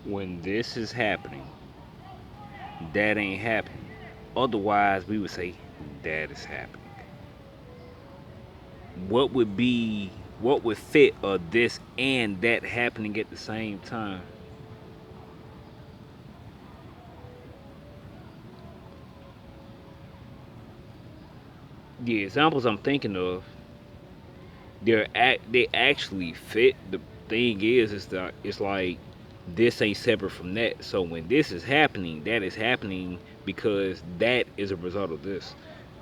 When this is happening, that ain't happening. Otherwise, we would say that is happening. What would be, what would fit this and that happening at the same time? The examples I'm thinking of, they actually fit. The thing is that it's like this ain't separate from that. So when this is happening, that is happening because that is a result of this.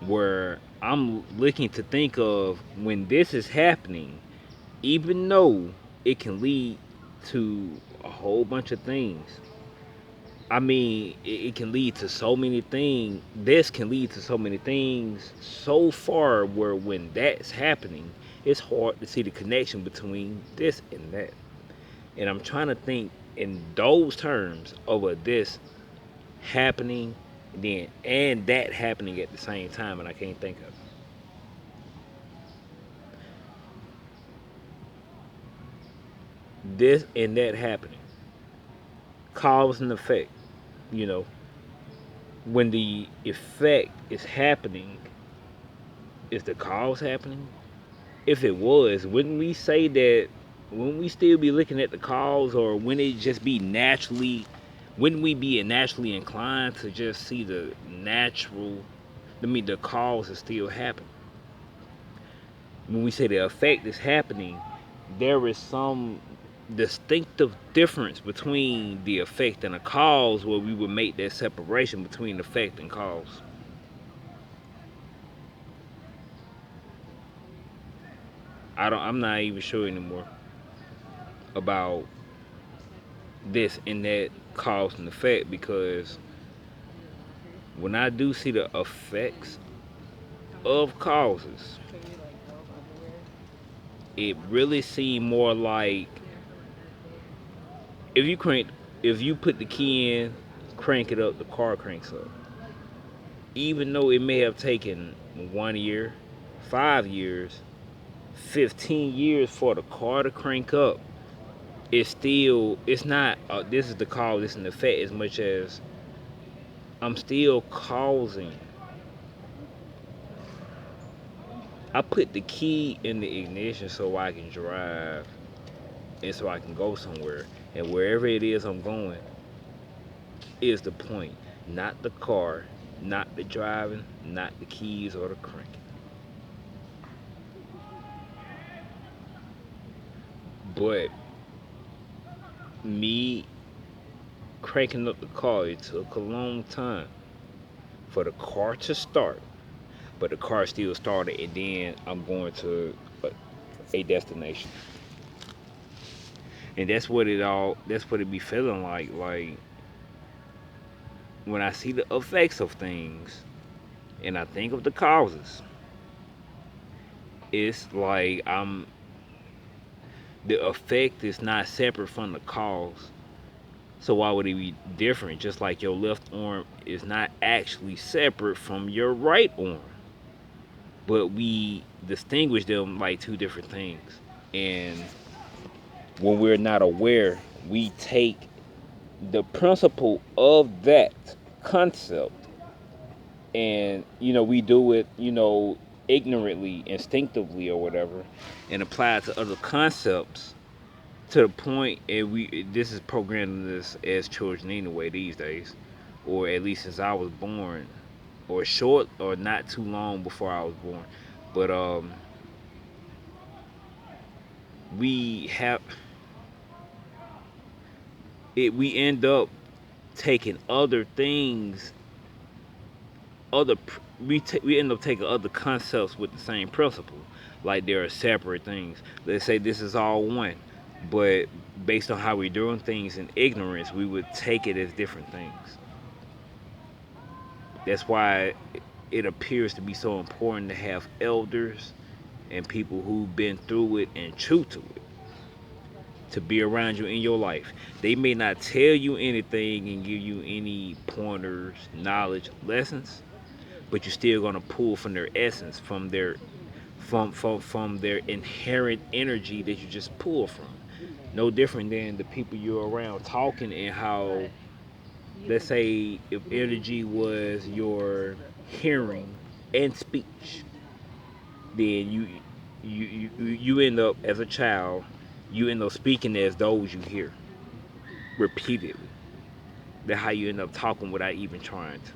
Where I'm looking to think of when this is happening, even though it can lead to a whole bunch of things. I mean, it can lead to so many things. This can lead to so many things so far where when that's happening, it's hard to see the connection between this and that. And I'm trying to think in those terms of a this happening then and that happening at the same time, and I can't think of it. This and that happening, cause and effect. You know, when the effect is happening, is the cause happening? If it was, wouldn't we say that? Wouldn't we still be looking at the cause, or wouldn't it just be naturally? Wouldn't we be naturally inclined to just see the natural? I mean, the cause is still happening. When we say the effect is happening, there is some distinctive difference between the effect and the cause, where we would make that separation between effect and cause. I'm not even sure anymore about this and that cause and effect, because when I do see the effects of causes, it really seems more like if you crank, if you put the key in, crank it up, the car cranks up. Even though it may have taken 1 year, 5 years, 15 years for the car to crank up, it's not. This is the cause, this is the effect, as much as I'm still causing. I put the key in the ignition so I can drive and so I can go somewhere. And wherever it is I'm going is the point. Not the car, not the driving, not the keys or the cranking. But me cranking up the car, it took a long time for the car to start. But the car still started, and then I'm going to a destination. And that's what it be feeling like. Like when I see the effects of things and I think of the causes, it's like the effect is not separate from the cause. So why would it be different? Just like your left arm is not actually separate from your right arm, but we distinguish them like two different things. And when we're not aware, we take the principle of that concept, and we do it, ignorantly, instinctively, or whatever, and apply it to other concepts, to the point, and we this is programmed this as children anyway these days, or at least since I was born, or short or not too long before I was born. But we have it. We end up taking other things, we end up taking other concepts with the same principle, like they are separate things. Let's say this is all one, but based on how we're doing things in ignorance, we would take it as different things. That's why it appears to be so important to have elders and people who've been through it and true to it to be around you in your life. They may not tell you anything and give you any pointers, knowledge, lessons, but you're still gonna pull from their essence, from their inherent energy that you just pull from. No different than the people you're around talking, and how, let's say, if energy was your hearing and speech, then you end up, as a child, you end up speaking as those you hear repeatedly. That's how you end up talking without even trying to.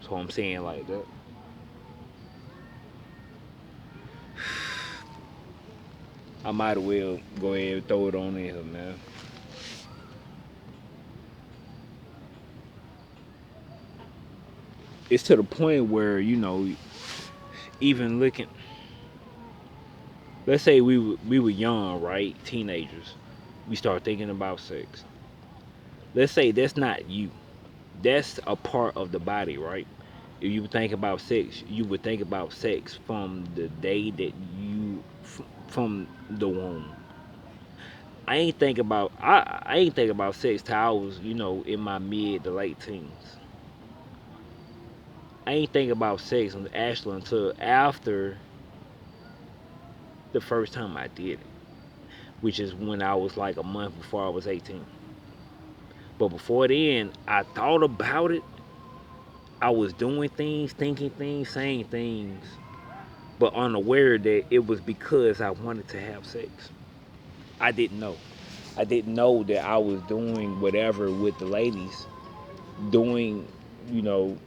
So I'm saying like that. I might as well go ahead and throw it on in here, man. It's to the point where, even looking. Let's say we were young, right? Teenagers. We start thinking about sex. Let's say that's not you. That's a part of the body, right? If you think about sex, you would think about sex from the day that from the womb. I ain't think about sex till I was, in my mid to late teens. I ain't think about sex actually until after the first time I did it, which is when I was like a month before I was 18. But before then, I thought about it. I was doing things, thinking things, saying things, but unaware that it was because I wanted to have sex. I didn't know. I didn't know that I was doing whatever with the ladies, doing, you know,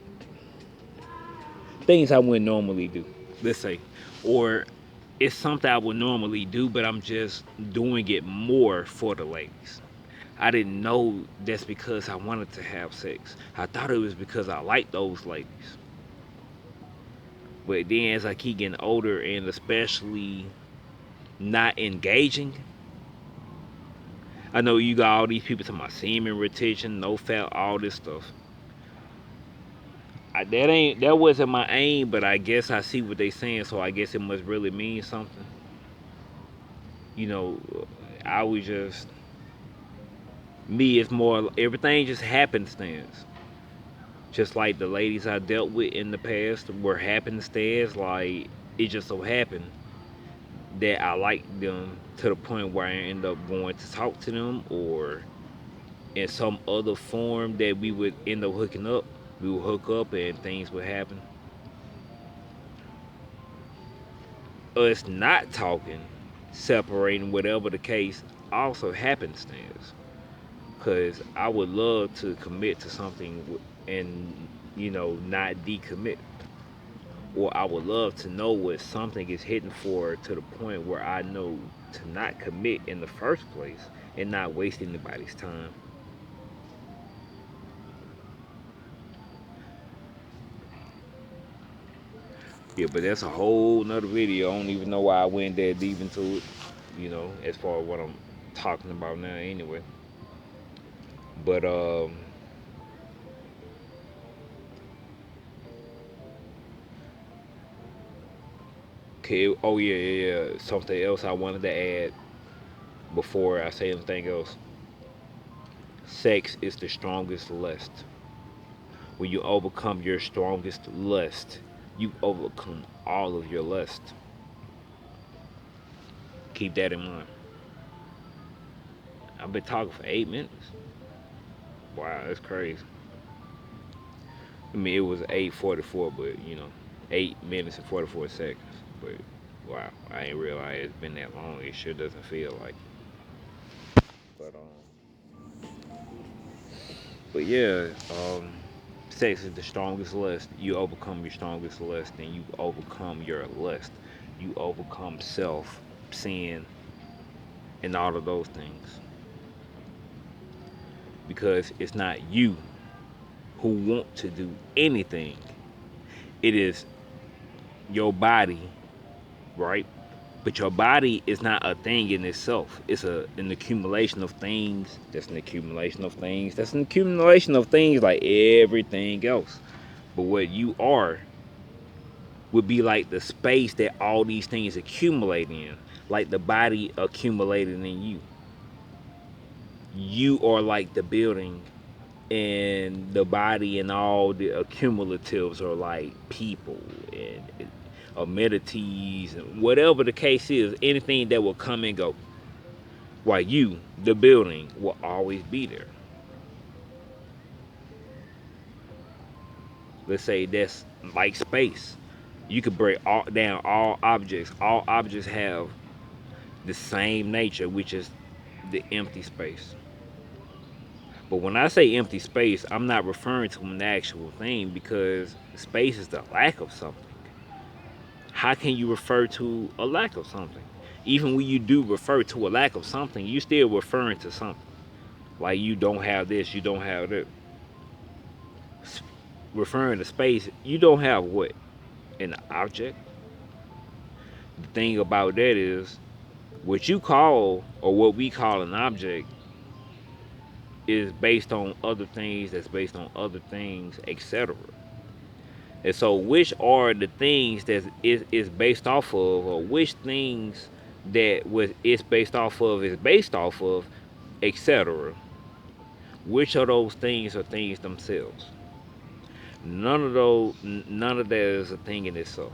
things I wouldn't normally do. Let's say, or it's something I would normally do, but I'm just doing it more for the ladies. I didn't know that's because I wanted to have sex. I thought it was because I liked those ladies. But then as I keep getting older, and especially not engaging, I know you got all these people talking about semen retention, no fat, all this stuff. That wasn't my aim, but I guess I see what they saying, so I guess it must really mean something. You know, I was just me. It's more everything just happenstance. Just like the ladies I dealt with in the past were happenstance. Like it just so happened that I liked them to the point where I end up going to talk to them, or in some other form that we would end up hooking up. We would hook up and things would happen. Us not talking, separating, whatever the case, also happenstance. Because I would love to commit to something and, not decommit. Or I would love to know what something is hitting for to the point where I know to not commit in the first place and not waste anybody's time. Yeah, but that's a whole nother video. I don't even know why I went that deep into it, as far as what I'm talking about now anyway. But okay, oh yeah, yeah, yeah. Something else I wanted to add before I say anything else. Sex is the strongest lust. When you overcome your strongest lust, you overcome all of your lust. Keep that in mind. I've been talking for 8 minutes. Wow, that's crazy. I mean, it was 8:44, but 8 minutes and 44 seconds. But wow, I ain't realize it's been that long. It sure doesn't feel like. But but yeah, sex is the strongest lust. You overcome your strongest lust, and you overcome your lust. You overcome self, sin, and all of those things. Because it's not you who want to do anything. It is your body, right? But your body is not a thing in itself. It's an accumulation of things. That's an accumulation of things. That's an accumulation of things like everything else. But what you are would be like the space that all these things accumulate in, like the body accumulating in you. You are like the building, and the body and all the accumulatives are like people, and amenities, whatever the case is, anything that will come and go. While you, the building, will always be there. Let's say that's like space. You could break down all objects. All objects have the same nature, which is the empty space. But when I say empty space, I'm not referring to an actual thing because space is the lack of something. How can you refer to a lack of something? Even when you do refer to a lack of something, you still referring to something. Like you don't have this, you don't have that. Referring to space, you don't have what? An object. The thing about that is what you call or what we call an object is based on other things that's based on other things, etc. And so which are the things that is based off of, or which things that was it's based off of is based off of, etc. Which of those things are things themselves? None of that is a thing in itself.